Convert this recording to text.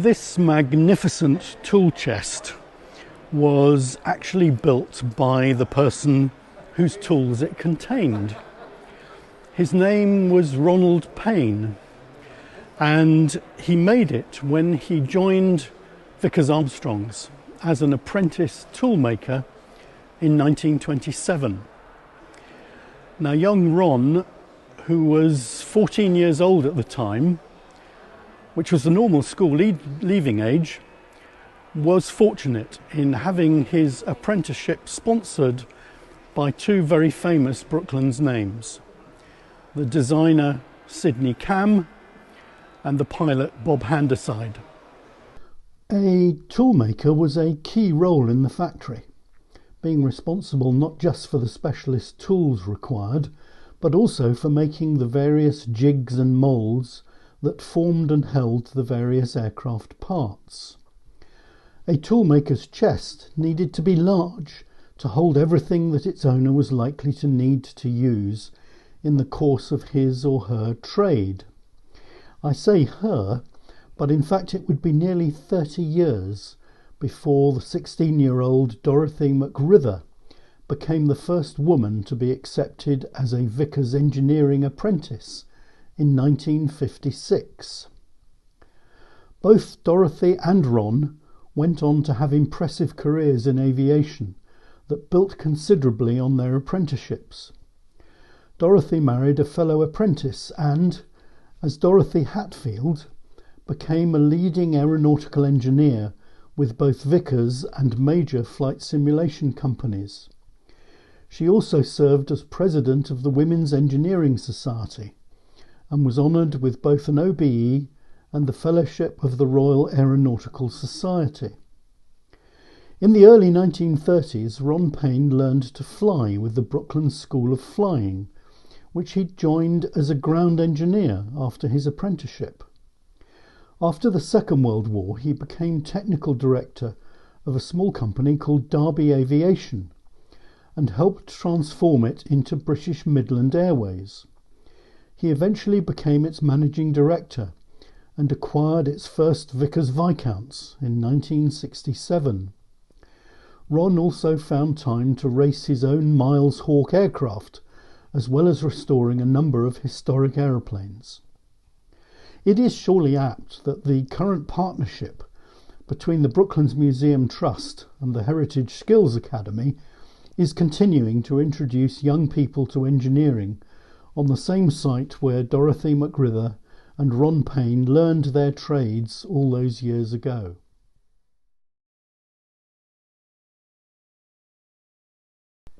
This magnificent tool chest was actually built by the person whose tools it contained. His name was Ronald Paine, and he made it when he joined Vickers Armstrongs as an apprentice toolmaker in 1927. Now, young Ron, who was 14 years old at the time, which was the normal school leaving age, was fortunate in having his apprenticeship sponsored by two very famous Brooklands names, the designer Sidney Cam and the pilot Bob Handyside. A toolmaker was a key role in the factory, being responsible not just for the specialist tools required, but also for making the various jigs and moulds that formed and held the various aircraft parts. A toolmaker's chest needed to be large to hold everything that its owner was likely to need to use in the course of his or her trade. I say her, but in fact it would be nearly 30 years before the 16-year-old Dorothy McRither became the first woman to be accepted as a Vickers engineering apprentice in 1956. Both Dorothy and Ron went on to have impressive careers in aviation that built considerably on their apprenticeships. Dorothy married a fellow apprentice and, as Dorothy Hatfield, became a leading aeronautical engineer with both Vickers and major flight simulation companies. She also served as president of the Women's Engineering Society and was honoured with both an OBE and the Fellowship of the Royal Aeronautical Society. In the early 1930s, Ron Paine learned to fly with the Brooklands School of Flying, which he joined as a ground engineer after his apprenticeship. After the Second World War, he became technical director of a small company called Derby Aviation and helped transform it into British Midland Airways. He eventually became its managing director and acquired its first Vickers Viscounts in 1967. Ron also found time to race his own Miles Hawk aircraft, as well as restoring a number of historic aeroplanes. It is surely apt that the current partnership between the Brooklands Museum Trust and the Heritage Skills Academy is continuing to introduce young people to engineering on the same site where Dorothy McRither and Ron Paine learned their trades all those years ago.